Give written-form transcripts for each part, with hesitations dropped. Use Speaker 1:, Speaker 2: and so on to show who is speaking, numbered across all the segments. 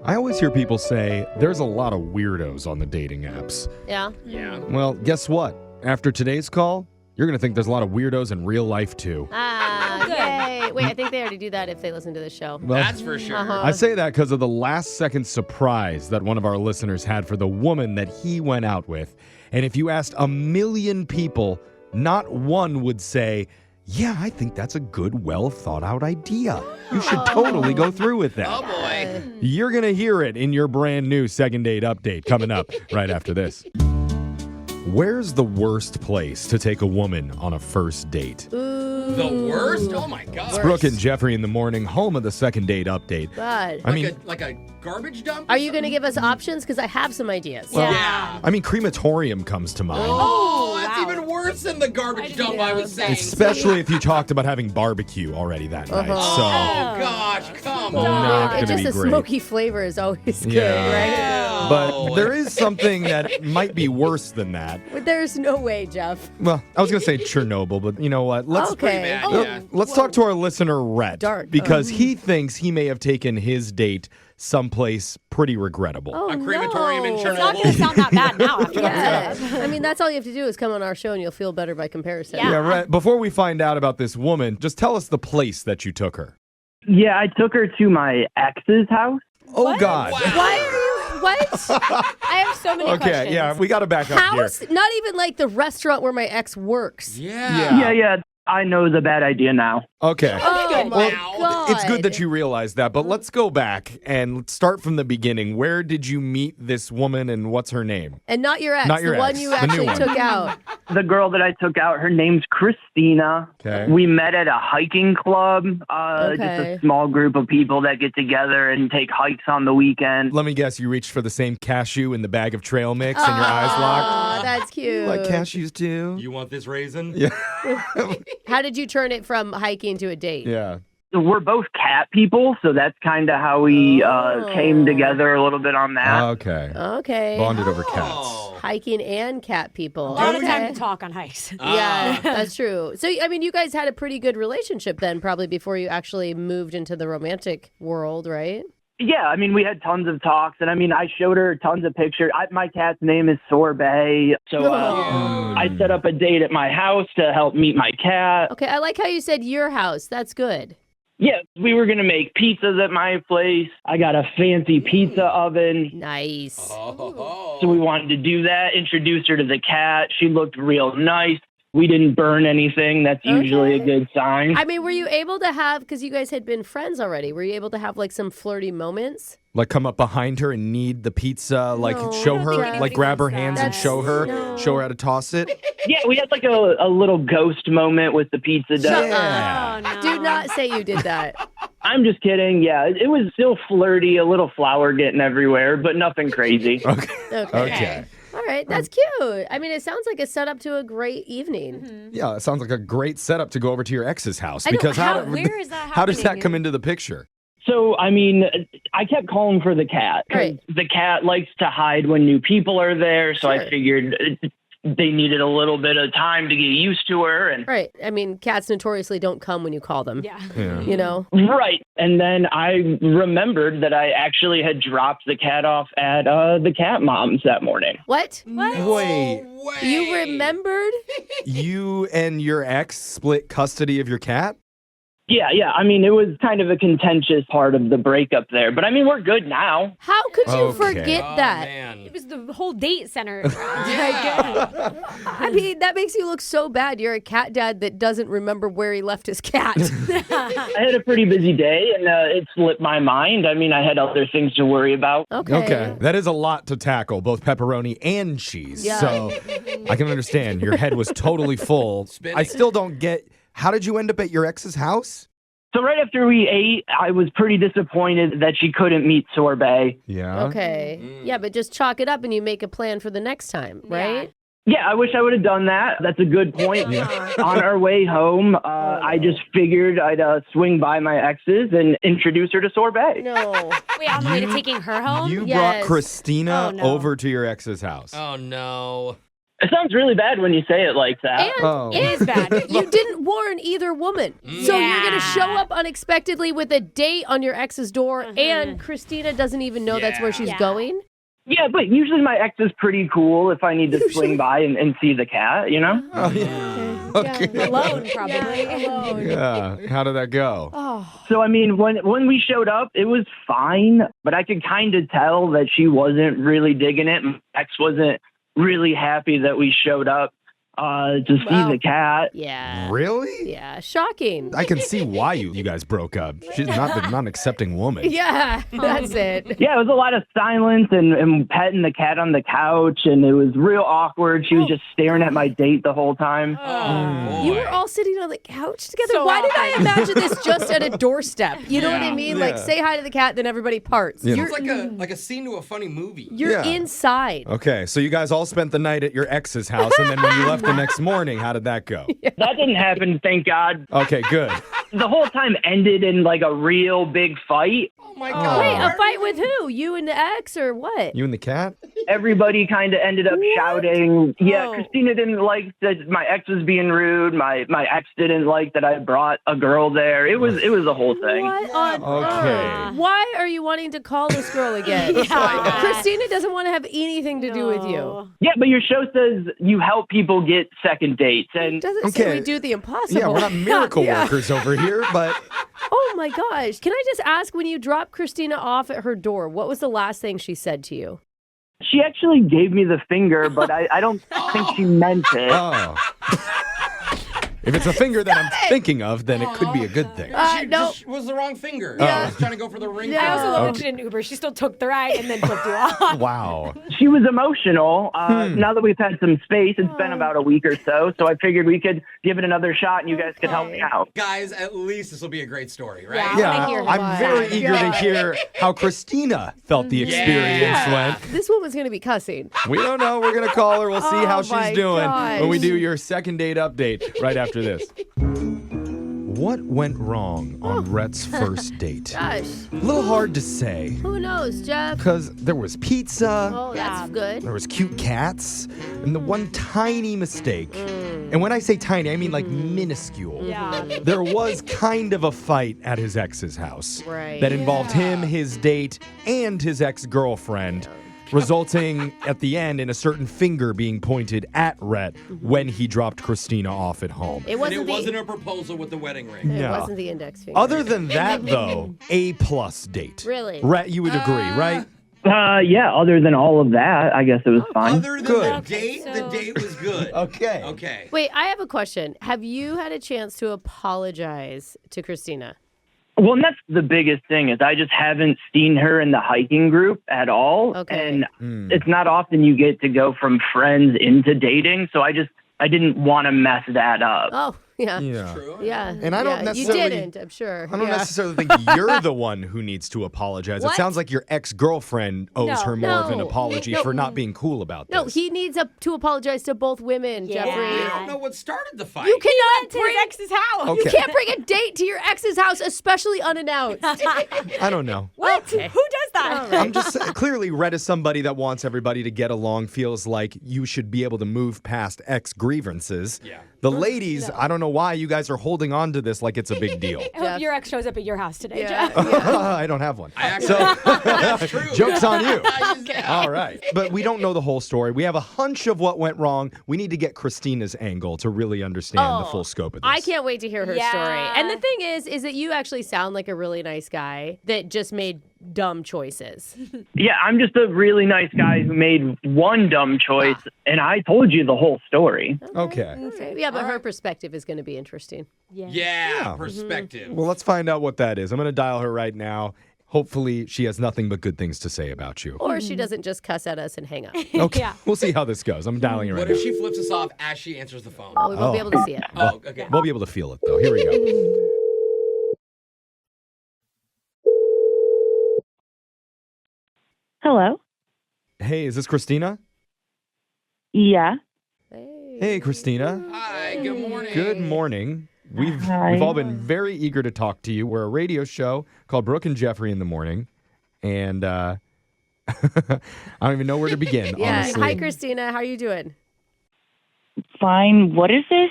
Speaker 1: I always hear people say there's a lot of weirdos on the dating apps.
Speaker 2: Yeah?
Speaker 3: Yeah.
Speaker 1: Well, guess what? After today's call, you're going to think there's a lot of weirdos in real life, too.
Speaker 2: Yay. Wait, I think they already do that if they listen to the show.
Speaker 1: Well,
Speaker 3: That's for sure.
Speaker 1: I say that because of the last-second surprise that one of our listeners had for the woman that he went out with. And if you asked 1 million people, not one would say, yeah, I think that's a good, well-thought-out idea. You should totally go through with that.
Speaker 3: Oh, boy.
Speaker 1: You're going to hear it in your brand new second date update coming up right after this. Where's the worst place to take a woman on a first date?
Speaker 3: The worst? Oh, my God.
Speaker 1: It's Brooke and Jeffrey in the morning, home of the second date update.
Speaker 2: God.
Speaker 3: Like a garbage dump?
Speaker 2: Are you going to give us options? Because I have some ideas.
Speaker 1: Well,
Speaker 3: Yeah.
Speaker 1: I mean, crematorium comes to mind.
Speaker 3: Oh, that's even worse than the garbage dump I was saying.
Speaker 1: Especially if you talked about having barbecue already that night.
Speaker 3: Oh, gosh, come on.
Speaker 1: Not
Speaker 2: It's
Speaker 1: gonna
Speaker 2: just
Speaker 1: be
Speaker 2: a
Speaker 1: great.
Speaker 2: smoky flavor is always good,
Speaker 1: Yeah.
Speaker 2: right?
Speaker 1: But there is something that might be worse than that.
Speaker 2: But there's no way, Jeff.
Speaker 1: Well, I was going to say Chernobyl, but you know what?
Speaker 2: Okay.
Speaker 3: bad,
Speaker 2: Oh,
Speaker 3: yeah.
Speaker 1: Let's talk to our listener, Rett.
Speaker 2: Dark.
Speaker 1: Because he thinks he may have taken his date someplace pretty regrettable.
Speaker 2: Oh,
Speaker 3: A crematorium in
Speaker 2: no.
Speaker 3: Chernobyl.
Speaker 4: It's not going to sound that bad now after that.
Speaker 2: Yeah. I mean, that's all you have to do is come on our show and you'll feel better by comparison.
Speaker 4: Yeah.
Speaker 1: Rett, before we find out about this woman, just tell us the place that you took her.
Speaker 5: Yeah, I took her to my ex's house.
Speaker 1: Oh, God.
Speaker 3: Wow.
Speaker 2: Why are you... What?
Speaker 4: I have so many questions.
Speaker 1: Okay, yeah, we got to back up here.
Speaker 2: House? Not even like the restaurant where my ex works.
Speaker 3: Yeah.
Speaker 5: Yeah, I know it's a bad idea now.
Speaker 1: Okay.
Speaker 2: Oh,
Speaker 4: good.
Speaker 2: my
Speaker 3: Wow.
Speaker 2: God.
Speaker 1: It's good that you realize that, but let's go back and let's start from the beginning. Where did you meet this woman and what's her name?
Speaker 2: And not your ex.
Speaker 1: Not your
Speaker 2: the one
Speaker 1: ex,
Speaker 2: you
Speaker 1: the new
Speaker 2: actually
Speaker 1: one.
Speaker 2: took out.
Speaker 5: The girl that I took out, her name's Christina.
Speaker 1: Okay.
Speaker 5: We met at a hiking club, just
Speaker 2: Okay.
Speaker 5: a small group of people that get together and take hikes on the weekend.
Speaker 1: Let me guess, you reached for the same cashew in the bag of trail mix and your eyes locked?
Speaker 2: Oh, that's cute.
Speaker 1: Like cashews do?
Speaker 3: You want this raisin?
Speaker 1: Yeah.
Speaker 2: How did you turn it from hiking to a date?
Speaker 1: Yeah.
Speaker 5: We're both cat people, so that's kind of how we came together a little bit on that.
Speaker 1: Okay.
Speaker 2: Okay.
Speaker 1: Bonded over cats.
Speaker 3: Oh.
Speaker 2: Hiking and cat people.
Speaker 4: A lot of
Speaker 2: Okay.
Speaker 4: time to talk on hikes.
Speaker 2: Yeah, that's true. So, I mean, you guys had a pretty good relationship then, probably before you actually moved into the romantic world, right?
Speaker 5: Yeah, I mean, we had tons of talks, and I mean, I showed her tons of pictures. My cat's name is Sorbet, so I set up a date at my house to help meet my cat.
Speaker 2: Okay, I like how you said your house. That's good.
Speaker 5: Yeah, we were going to make pizzas at my place. I got a fancy pizza oven,
Speaker 2: Nice.
Speaker 3: Oh.
Speaker 5: so we wanted to do that, introduce her to the cat. She looked real nice. We didn't burn anything. That's usually a good sign.
Speaker 2: I mean, were you able to have, because you guys had been friends already, were you able to have like some flirty moments?
Speaker 1: Like come up behind her and knead the pizza, like
Speaker 2: No,
Speaker 1: show
Speaker 2: I don't
Speaker 1: her,
Speaker 2: think
Speaker 1: like
Speaker 4: anybody
Speaker 1: grab her
Speaker 4: wants
Speaker 1: hands
Speaker 4: that.
Speaker 1: and show her,
Speaker 2: No.
Speaker 1: show her how to toss it.
Speaker 5: Yeah, we had like a little ghost moment with the pizza dough.
Speaker 1: Yeah.
Speaker 4: Oh, no.
Speaker 2: Do not say you did that.
Speaker 5: I'm just kidding. Yeah, it was still flirty, a little flour getting everywhere, but nothing crazy.
Speaker 1: Okay.
Speaker 2: Okay. All right, that's cute. I mean, it sounds like a setup to a great evening.
Speaker 1: Yeah, it sounds like a great setup to go over to your ex's house.
Speaker 2: I know,
Speaker 1: Because
Speaker 4: where is that
Speaker 1: how does that
Speaker 4: happening?
Speaker 1: come into the picture?
Speaker 5: So, I mean, I kept calling for the cat. 'Cause
Speaker 2: Right.
Speaker 5: The cat likes to hide when new people are there, so
Speaker 2: Sure.
Speaker 5: I figured they needed a little bit of time to get used to her. And
Speaker 2: Right. I mean, cats notoriously don't come when you call them.
Speaker 4: Yeah.
Speaker 1: Yeah.
Speaker 2: You know?
Speaker 5: Right. And then I remembered that I actually had dropped the cat off at the cat mom's that morning.
Speaker 2: What?
Speaker 1: Wait,
Speaker 2: You remembered?
Speaker 1: you and your ex split custody of your cat?
Speaker 5: Yeah. I mean, it was kind of a contentious part of the breakup there. But I mean, we're good now.
Speaker 2: How could you
Speaker 1: Okay.
Speaker 2: forget
Speaker 3: Oh,
Speaker 2: that?
Speaker 3: man.
Speaker 4: It was the whole date center.
Speaker 2: I mean, that makes you look so bad. You're a cat dad that doesn't remember where he left his cat.
Speaker 5: I had a pretty busy day, and it slipped my mind. I mean, I had other things to worry about.
Speaker 2: Okay.
Speaker 1: That is a lot to tackle, both pepperoni and cheese.
Speaker 2: Yeah.
Speaker 1: So I can understand your head was totally full.
Speaker 3: Spinning.
Speaker 1: I still don't get, how did you end up at your ex's house?
Speaker 5: So right after we ate, I was pretty disappointed that she couldn't meet Sorbet.
Speaker 1: Yeah.
Speaker 2: Okay. Yeah, but just chalk it up and you make a plan for the next time, right?
Speaker 5: Yeah, I wish I would have done that. That's a good point. On our way home, I just figured I'd swing by my ex's and introduce her to Sorbet.
Speaker 2: No.
Speaker 4: Wait, on the way to taking her home?
Speaker 1: You
Speaker 2: Yes.
Speaker 1: brought Christina
Speaker 4: Oh, no.
Speaker 1: over to your ex's house.
Speaker 3: Oh, no.
Speaker 5: It sounds really bad when you say it like that.
Speaker 2: And
Speaker 1: Oh.
Speaker 4: It is bad.
Speaker 2: you didn't warn either woman. So you're going to
Speaker 4: Yeah.
Speaker 2: show up unexpectedly with a date on your ex's door, and Christina doesn't even know that's where she's
Speaker 4: Yeah.
Speaker 2: going?
Speaker 5: Yeah, but usually my ex is pretty cool if I need to swing by and see the cat, you know?
Speaker 1: Oh, yeah. Okay.
Speaker 4: Alone, probably.
Speaker 2: Alone.
Speaker 1: Yeah. How did that go?
Speaker 2: Oh.
Speaker 5: So, I mean, when we showed up, it was fine, but I could kind of tell that she wasn't really digging it. My ex wasn't really happy that we showed up to see
Speaker 2: Wow.
Speaker 5: the cat.
Speaker 2: Yeah.
Speaker 1: Really?
Speaker 2: Yeah. Shocking.
Speaker 1: I can see why you guys broke up. She's not an accepting woman.
Speaker 2: Yeah, that's it.
Speaker 5: Yeah, it was a lot of silence and petting the cat on the couch, and it was real awkward. She was just staring at my date the whole time.
Speaker 3: Oh,
Speaker 2: You
Speaker 3: boy.
Speaker 2: were all sitting on the couch together.
Speaker 4: So
Speaker 2: Why did I
Speaker 4: awkward.
Speaker 2: imagine this just at a doorstep? You know what I
Speaker 3: Yeah.
Speaker 2: mean?
Speaker 1: Yeah.
Speaker 2: Like, say hi to the cat, then everybody parts.
Speaker 1: Yeah.
Speaker 2: You're,
Speaker 3: It's like a scene to a funny movie.
Speaker 2: you're
Speaker 1: Yeah.
Speaker 2: inside.
Speaker 1: Okay, so you guys all spent the night at your ex's house, and then when you left the next morning, how did that go?
Speaker 5: That didn't happen, thank God.
Speaker 1: Okay, good.
Speaker 5: The whole time ended in like a real big fight.
Speaker 3: Oh my God.
Speaker 2: Wait, a fight with who? You and the ex or what?
Speaker 1: You and the cat?
Speaker 5: Everybody kind of ended up shouting. Yeah,
Speaker 2: Oh.
Speaker 5: Christina didn't like that my ex was being rude. My ex didn't like that I brought a girl there. It was a whole thing.
Speaker 2: What on
Speaker 1: Okay.
Speaker 2: earth? Why are you wanting to call this girl again? Christina doesn't want to have anything to do with you.
Speaker 5: Yeah, but your show says you help people get second dates, and
Speaker 2: Doesn't say
Speaker 1: Okay.
Speaker 2: we do the impossible.
Speaker 1: Yeah, we're not miracle
Speaker 2: Yeah.
Speaker 1: workers over here, but
Speaker 2: Oh my gosh. Can I just ask, when you dropped Christina off at her door, what was the last thing she said to you?
Speaker 5: she actually gave me the finger, but I don't think she meant it.
Speaker 1: oh. If it's a finger that I'm thinking of, then it could be a good thing.
Speaker 3: She
Speaker 2: no.
Speaker 3: just was the wrong finger.
Speaker 2: Yeah.
Speaker 3: I was trying to go for the ring
Speaker 2: Yeah.
Speaker 4: I also
Speaker 3: finger.
Speaker 4: love when she didn't Uber. She still took the ride and then flipped you off.
Speaker 1: Wow.
Speaker 5: She was emotional. Now that we've had some space, it's been about a week or so, so I figured we could give it another shot and you guys could help me out.
Speaker 3: Guys, at least this will be a great story, right?
Speaker 4: Yeah.
Speaker 1: Yeah,
Speaker 4: hear her.
Speaker 1: I'm very
Speaker 2: Oh my
Speaker 1: eager to
Speaker 2: God.
Speaker 1: hear how Christina felt the experience went.
Speaker 2: This woman's going to be cussing.
Speaker 1: We don't know. We're going to call her. We'll see how
Speaker 2: Oh
Speaker 1: she's
Speaker 2: my
Speaker 1: doing when we
Speaker 2: gosh.
Speaker 1: do your second date update right after this. What went wrong on Rhett's first date?
Speaker 2: Gosh,
Speaker 1: A little hard to say
Speaker 2: who knows, Jeff?
Speaker 1: because there was pizza,
Speaker 2: Oh, that's good.
Speaker 1: there was cute cats, and the one tiny mistake. And when I say tiny, I mean like minuscule.
Speaker 4: Yeah.
Speaker 1: There was kind of a fight at his ex's house
Speaker 2: Right.
Speaker 1: that involved him, his date, and his ex-girlfriend, resulting at the end in a certain finger being pointed at Rhett when he dropped Christina off at home.
Speaker 2: It
Speaker 3: And
Speaker 2: wasn't,
Speaker 3: it wasn't a proposal with the wedding ring.
Speaker 2: it
Speaker 1: No.
Speaker 2: wasn't the index finger.
Speaker 1: Other than that, though, A+ date.
Speaker 2: Really?
Speaker 1: Rhett, you would agree, right?
Speaker 5: Yeah, other than all of that, I guess it was fine.
Speaker 3: Other than
Speaker 1: Good.
Speaker 3: the date, the date was good.
Speaker 1: Okay.
Speaker 3: Okay.
Speaker 2: Wait, I have a question. Have you had a chance to apologize to Christina?
Speaker 5: Well, and that's the biggest thing is I just haven't seen her in the hiking group at all.
Speaker 2: Okay.
Speaker 5: And it's not often you get to go from friends into dating. So I didn't want to mess that up.
Speaker 2: Oh, yeah.
Speaker 1: Yeah.
Speaker 3: True.
Speaker 2: Yeah.
Speaker 1: And I don't
Speaker 2: yeah.
Speaker 1: necessarily-
Speaker 2: You didn't, I'm sure.
Speaker 1: I don't
Speaker 2: Yeah.
Speaker 1: necessarily think you're the one who needs to apologize. It
Speaker 2: What?
Speaker 1: sounds like your ex-girlfriend owes
Speaker 4: No.
Speaker 1: her more of an
Speaker 2: No.
Speaker 1: apology
Speaker 2: No.
Speaker 1: for not being cool about
Speaker 2: No,
Speaker 1: this.
Speaker 2: he needs to apologize to both women,
Speaker 4: Yeah.
Speaker 3: We
Speaker 2: Jeffrey.
Speaker 3: don't know what started the fight.
Speaker 2: You cannot
Speaker 4: To his
Speaker 2: bring
Speaker 4: ex's house.
Speaker 1: Okay.
Speaker 2: You can't bring a date to your ex's house, especially unannounced.
Speaker 1: I don't know.
Speaker 4: What?
Speaker 2: Okay.
Speaker 4: Who does that?
Speaker 1: I'm just clearly Rhett is somebody that wants everybody to get along, feels like you should be able to move past ex grievances.
Speaker 3: Yeah.
Speaker 1: The ladies, I don't know why you guys are holding on to this like it's a big deal.
Speaker 4: I hope your ex shows up at your house today,
Speaker 2: Yeah.
Speaker 4: Jeff.
Speaker 1: I don't have one.
Speaker 3: I actually, that's true.
Speaker 1: Joke's on you.
Speaker 3: Okay.
Speaker 1: All right. But we don't know the whole story. We have a hunch of what went wrong. We need to get Christina's angle to really understand the full scope of this.
Speaker 2: I can't wait to hear her
Speaker 4: Yeah.
Speaker 2: story. And the thing is that you actually sound like a really nice guy that just made dumb choices.
Speaker 5: Yeah, I'm just a really nice guy who made one dumb choice, and I told you the whole story.
Speaker 1: Okay.
Speaker 2: Yeah, but her perspective is going to be interesting.
Speaker 3: Yeah, perspective.
Speaker 1: Well, let's find out what that is. I'm going to dial her right now. Hopefully, she has nothing but good things to say about you.
Speaker 2: Or she doesn't just cuss at us and hang up.
Speaker 1: Okay.
Speaker 4: Yeah.
Speaker 1: We'll see how this goes. I'm dialing her right
Speaker 3: What if
Speaker 1: now.
Speaker 3: she flips us off as she answers the phone?
Speaker 2: We won't be able to see it.
Speaker 3: Oh, okay.
Speaker 1: We'll be able to feel it, though. Here we go.
Speaker 6: Hello.
Speaker 1: Hey, is this Christina?
Speaker 6: Yeah.
Speaker 1: Hey, Christina.
Speaker 3: Hi, good morning.
Speaker 1: Good morning. We've
Speaker 6: Hi.
Speaker 1: all been very eager to talk to you. We're a radio show called Brooke and Jeffrey in the Morning, and I don't even know where to begin.
Speaker 2: Yeah.
Speaker 1: Honestly.
Speaker 2: Hi, Christina. How are you doing?
Speaker 6: Fine. What is this?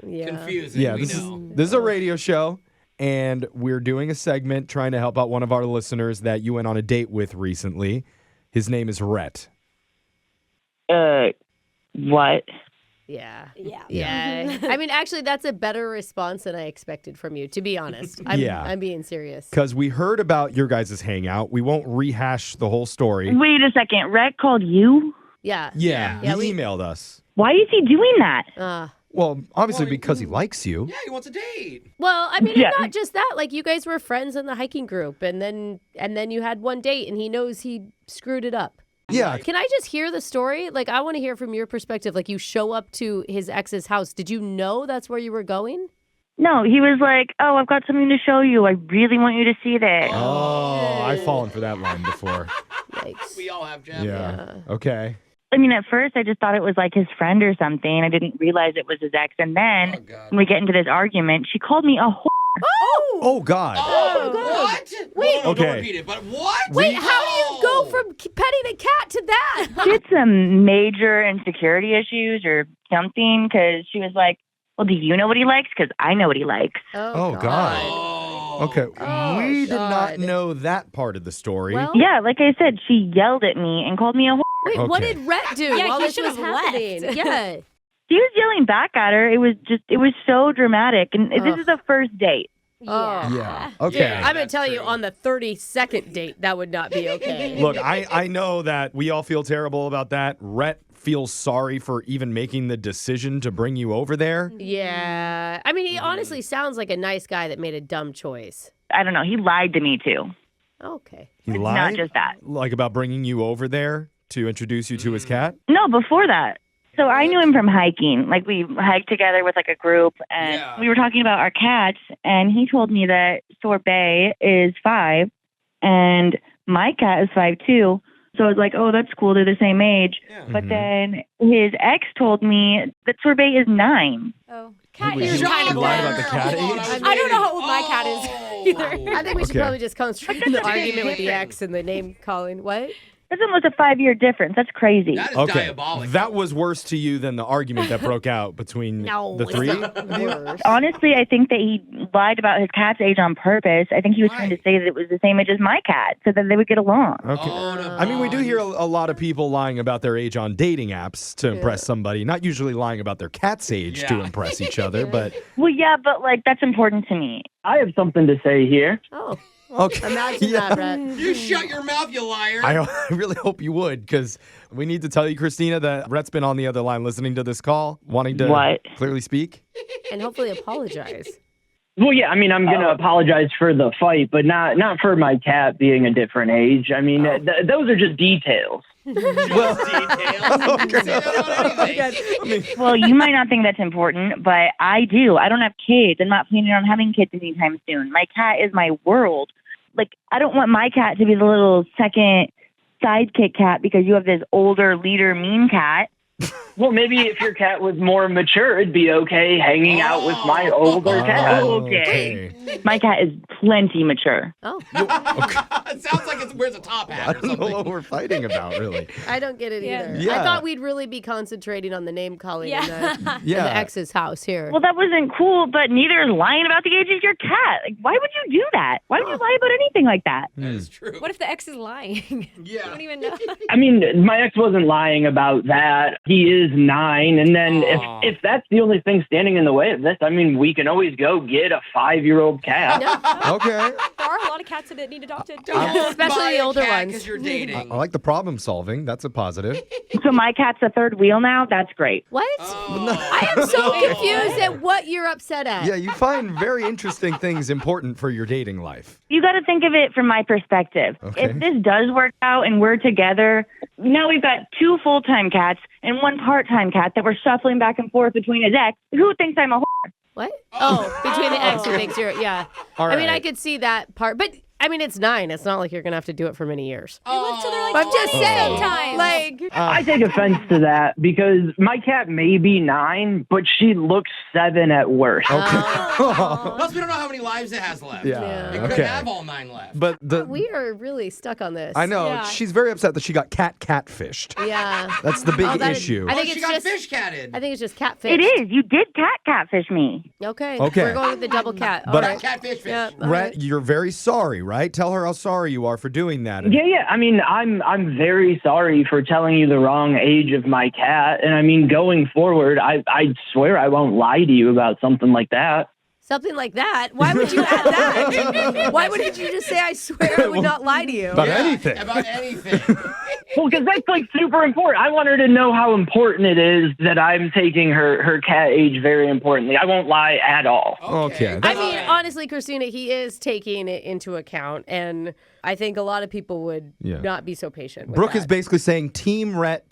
Speaker 2: Yeah.
Speaker 3: Confusing.
Speaker 1: Yeah,
Speaker 3: we
Speaker 1: this
Speaker 3: know.
Speaker 1: is a radio show, and we're doing a segment trying to help out one of our listeners that you went on a date with recently. His name is Rett.
Speaker 6: What?
Speaker 2: Yeah.
Speaker 4: Yeah.
Speaker 2: Yeah. I mean, actually, that's a better response than I expected from you, to be honest.
Speaker 1: Yeah.
Speaker 2: I'm being serious.
Speaker 1: Because we heard about your guys' hangout. We won't rehash the whole story.
Speaker 6: Wait a second. Rhett called you?
Speaker 2: Yeah.
Speaker 1: Yeah,
Speaker 2: Yeah,
Speaker 1: he emailed us.
Speaker 6: Why is he doing that?
Speaker 1: Well, obviously because he likes you.
Speaker 3: Yeah, he wants a date.
Speaker 2: Well, I mean,
Speaker 6: Yeah.
Speaker 2: and not just that. Like, you guys were friends in the hiking group, and then you had one date, and he knows he screwed it up.
Speaker 1: Yeah.
Speaker 2: Can I just hear the story? Like, I want to hear from your perspective. Like, you show up to his ex's house. Did you know that's where you were going?
Speaker 6: No, he was like, oh, I've got something to show you. I really want you to see this.
Speaker 1: Oh, I've fallen for that line before.
Speaker 2: Yikes.
Speaker 3: We all have, Jeff.
Speaker 1: Yeah. Okay.
Speaker 6: I mean, at first, I just thought it was like his friend or something. I didn't realize it was his ex. And then
Speaker 3: Oh, God.
Speaker 6: when we get into this argument, she called me a whore.
Speaker 1: Oh, God.
Speaker 3: Oh,
Speaker 2: God.
Speaker 3: what?
Speaker 2: Wait.
Speaker 3: No,
Speaker 1: Okay.
Speaker 3: don't repeat it, but what?
Speaker 2: Wait, how do you go from petting a cat to that?
Speaker 6: She had some major insecurity issues or something because she was like, well, do you know what he likes? Because I know what he likes.
Speaker 1: Oh, God.
Speaker 3: Oh.
Speaker 1: Okay.
Speaker 2: Oh,
Speaker 1: We did not
Speaker 2: God.
Speaker 1: know that part of the story.
Speaker 2: Well,
Speaker 6: Yeah, like I said, she yelled at me and called me a whore.
Speaker 2: wait, what
Speaker 1: Okay.
Speaker 2: did Rhett do
Speaker 4: Yeah,
Speaker 2: while
Speaker 4: he
Speaker 2: this
Speaker 4: should
Speaker 2: was
Speaker 4: have left.
Speaker 2: happening? Yeah.
Speaker 6: She was yelling back at her. It was so dramatic. And this
Speaker 2: Ugh.
Speaker 6: is a first date.
Speaker 2: Oh.
Speaker 1: Yeah.
Speaker 2: Dude,
Speaker 1: Okay.
Speaker 2: I'm going to
Speaker 3: That's
Speaker 2: tell you,
Speaker 3: true.
Speaker 2: on the 32nd date, that would not be okay.
Speaker 1: Look, I know that we all feel terrible about that. Rhett feels sorry for even making the decision to bring you over there.
Speaker 2: Yeah. I mean, he honestly sounds like a nice guy that made a dumb choice.
Speaker 6: I don't know. He lied to me, too.
Speaker 2: Okay.
Speaker 1: He
Speaker 6: It's
Speaker 1: lied?
Speaker 6: not just that.
Speaker 1: Like about bringing you over there to introduce you to his cat?
Speaker 6: No, before that. So I knew him from hiking. Like we hiked together with like a group and
Speaker 3: Yeah.
Speaker 6: we were talking about our cats and he told me that Sorbet is 5 and my cat is 5 too. So I was like, oh, that's cool. They're the same age.
Speaker 3: Yeah.
Speaker 6: But then his ex told me that Sorbet is 9.
Speaker 4: Oh, cat
Speaker 1: Wait,
Speaker 4: ears
Speaker 1: you
Speaker 4: kind of
Speaker 1: lied
Speaker 4: blur.
Speaker 1: about the cat
Speaker 3: Hold on,
Speaker 1: age?
Speaker 3: was
Speaker 4: I don't know how
Speaker 3: waiting.
Speaker 4: old my cat is either.
Speaker 2: I think we should
Speaker 1: Okay.
Speaker 2: probably just concentrate on the argument with the ex and the name calling. What?
Speaker 6: That's almost a 5-year difference. That's crazy.
Speaker 3: That is
Speaker 1: Okay.
Speaker 3: diabolical.
Speaker 1: That was worse to you than the argument that broke out between
Speaker 2: No,
Speaker 1: the
Speaker 2: it's
Speaker 1: three?
Speaker 2: not worse.
Speaker 6: Honestly, I think that he lied about his cat's age on purpose. I think he was trying to say that it was the same age as my cat so that they would get along.
Speaker 1: Okay.
Speaker 3: Oh, no.
Speaker 1: I mean, we do hear a lot of people lying about their age on dating apps to impress somebody, not usually lying about their cat's age to
Speaker 3: Yeah.
Speaker 1: impress each other, but
Speaker 6: Well, yeah, but like that's important to me. I have something to say here.
Speaker 2: Oh,
Speaker 1: okay.
Speaker 2: imagine
Speaker 1: Yeah.
Speaker 2: that, Rhett.
Speaker 3: You shut your mouth, you liar.
Speaker 1: I really hope you would, because we need to tell you, Christina, that Rhett's been on the other line listening to this call, wanting to
Speaker 6: What?
Speaker 1: clearly speak.
Speaker 2: And hopefully apologize.
Speaker 5: Well, yeah, I mean, I'm going to apologize for the fight, but not for my cat being a different age. I mean, those are just details.
Speaker 3: Just details. You can say that about anything.
Speaker 1: I mean,
Speaker 6: Well, you might not think that's important, but I do. I don't have kids. I'm not planning on having kids anytime soon. My cat is my world. Like, I don't want my cat to be the little second sidekick cat because you have this older leader mean cat.
Speaker 5: Well, maybe if your cat was more mature, it'd be okay hanging out with my older cat.
Speaker 6: Okay. My cat is plenty mature.
Speaker 2: Oh,
Speaker 3: It sounds like it wears a top
Speaker 1: I
Speaker 3: hat or
Speaker 1: don't know
Speaker 3: something.
Speaker 1: what we're fighting about, really.
Speaker 2: I don't get it
Speaker 4: Yeah.
Speaker 2: either.
Speaker 1: Yeah.
Speaker 2: I thought we'd really be concentrating on the name calling in,
Speaker 4: Yeah.
Speaker 2: in
Speaker 1: Yeah.
Speaker 2: the ex's house here.
Speaker 6: Well, that wasn't cool, but neither is lying about the age of your cat. Like, why would you do that? Why would you lie about anything like that?
Speaker 3: That is true.
Speaker 4: What if the ex is lying?
Speaker 3: Yeah.
Speaker 4: You don't even know.
Speaker 5: I mean, my ex wasn't lying about that. He is 9. And then
Speaker 3: Aw.
Speaker 5: if that's the only thing standing in the way of this, I mean, we can always go get a 5-year-old cat.
Speaker 1: Okay.
Speaker 4: There are a lot of cats that need adopted.
Speaker 2: Especially
Speaker 3: Buy
Speaker 2: the
Speaker 3: a
Speaker 2: older
Speaker 3: cat
Speaker 2: ones.
Speaker 3: 'cause you're dating.
Speaker 1: I like the problem solving. That's a positive.
Speaker 6: So my cat's the third wheel now? That's great.
Speaker 2: What?
Speaker 3: Oh.
Speaker 2: I am so confused at what you're upset at.
Speaker 1: Yeah, you find very interesting things important for your dating life.
Speaker 6: You got to think of it from my perspective.
Speaker 1: Okay.
Speaker 6: If this does work out and we're together, now we've got 2 full-time cats and 1 part-time cat that we're shuffling back and forth between his ex. Who thinks I'm a whore?
Speaker 2: What? Oh, between the ex who thinks you're, yeah.
Speaker 1: All
Speaker 2: I mean, I
Speaker 1: right.
Speaker 2: could see that part. But I mean, it's 9. It's not like you're gonna have to do it for many years.
Speaker 4: Live till they're like
Speaker 2: I'm just
Speaker 4: 20
Speaker 2: saying,
Speaker 4: sometimes.
Speaker 2: like,
Speaker 5: I take offense to that because my cat may be 9, but she looks 7 at worst.
Speaker 3: Plus, we don't know how many lives it has left.
Speaker 1: Yeah.
Speaker 3: It could have all 9 left.
Speaker 1: But
Speaker 2: we are really stuck on this.
Speaker 1: I know.
Speaker 4: Yeah.
Speaker 1: She's very upset that she got catfished.
Speaker 2: Yeah.
Speaker 1: That's the big
Speaker 2: Oh, that is-
Speaker 1: issue.
Speaker 2: I think
Speaker 3: she
Speaker 2: it's
Speaker 3: got
Speaker 2: just
Speaker 3: fish catted.
Speaker 2: I think it's just catfish.
Speaker 6: It is. You did catfish me.
Speaker 2: Okay.
Speaker 1: Okay.
Speaker 2: We're going with the double cat.
Speaker 1: But-
Speaker 2: All right.
Speaker 3: Catfish fish.
Speaker 2: Yeah, all
Speaker 1: Rhett,
Speaker 2: right.
Speaker 1: you're very sorry, right? Tell her how sorry you are for doing that.
Speaker 5: Yeah. I mean, I'm very sorry for telling you the wrong age of my cat. And I mean, going forward, I swear I won't lie to you about something like that.
Speaker 2: Something like that. Why would you add that? Why wouldn't you just say, I swear I would not lie to you?
Speaker 1: About anything.
Speaker 3: About anything.
Speaker 5: Well, because that's like super important. I want her to know how important it is that I'm taking her cat age very importantly. I won't lie at all.
Speaker 1: Okay.
Speaker 2: I mean, honestly, Christina, he is taking it into account, and I think a lot of people would not be so patient with
Speaker 1: Brooke
Speaker 2: that.
Speaker 1: is basically saying Team Rhett,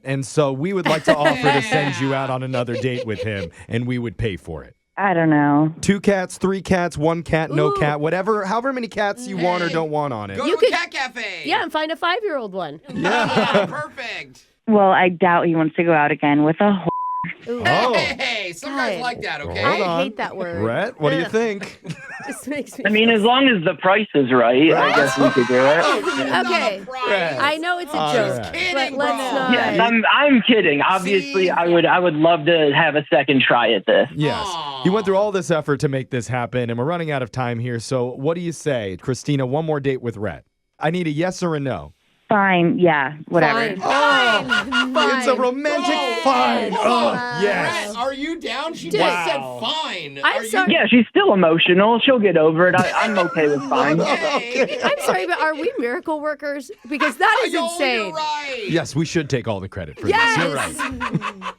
Speaker 1: and so we would like to offer to send you out on another date with him, and we would pay for it.
Speaker 6: I don't know.
Speaker 1: 2 cats, 3 cats, 1 cat, no
Speaker 2: Ooh.
Speaker 1: cat, whatever, however many cats you want or don't want on it.
Speaker 3: Go
Speaker 2: You
Speaker 3: to
Speaker 2: could-
Speaker 3: a cat cafe.
Speaker 2: Yeah, and find a 5-year-old one.
Speaker 3: Yeah, perfect.
Speaker 6: Well, I doubt he wants to go out again with a whore.
Speaker 2: Ooh.
Speaker 1: Oh.
Speaker 3: Hey, some guys
Speaker 2: God.
Speaker 3: like that, okay?
Speaker 1: Hold
Speaker 2: I
Speaker 1: on.
Speaker 2: hate that word.
Speaker 1: Rhett, what do you
Speaker 2: Ugh.
Speaker 1: think?
Speaker 2: Just makes me.
Speaker 5: I mean, as long as the price is right, I guess we could do it.
Speaker 2: Okay. I know it's a
Speaker 1: All
Speaker 2: joke,
Speaker 1: right.
Speaker 2: but
Speaker 3: Kidding,
Speaker 2: let's
Speaker 3: bro.
Speaker 2: not.
Speaker 5: Yes, I'm kidding. Obviously,
Speaker 3: See?
Speaker 5: I would love to have a second try at this.
Speaker 1: Yes.
Speaker 3: Aw.
Speaker 1: You went through all this effort to make this happen, and we're running out of time here. So what do you say, Christina, one more date with Rhett? I need a yes or a no.
Speaker 6: Fine. Yeah. Whatever.
Speaker 2: Fine.
Speaker 1: Oh, it's a romantic fine. Oh, yes.
Speaker 3: Rhett, are you down? She
Speaker 2: Dude.
Speaker 3: just said fine.
Speaker 2: I'm
Speaker 3: Are you
Speaker 2: sorry.
Speaker 5: Yeah, she's still emotional. She'll get over it. I'm okay with fine.
Speaker 3: okay?
Speaker 2: I'm sorry, but are we miracle workers? Because that is
Speaker 3: Yo,
Speaker 2: insane.
Speaker 3: You're right.
Speaker 1: Yes, we should take all the credit for
Speaker 2: Yes.
Speaker 1: this. You're right.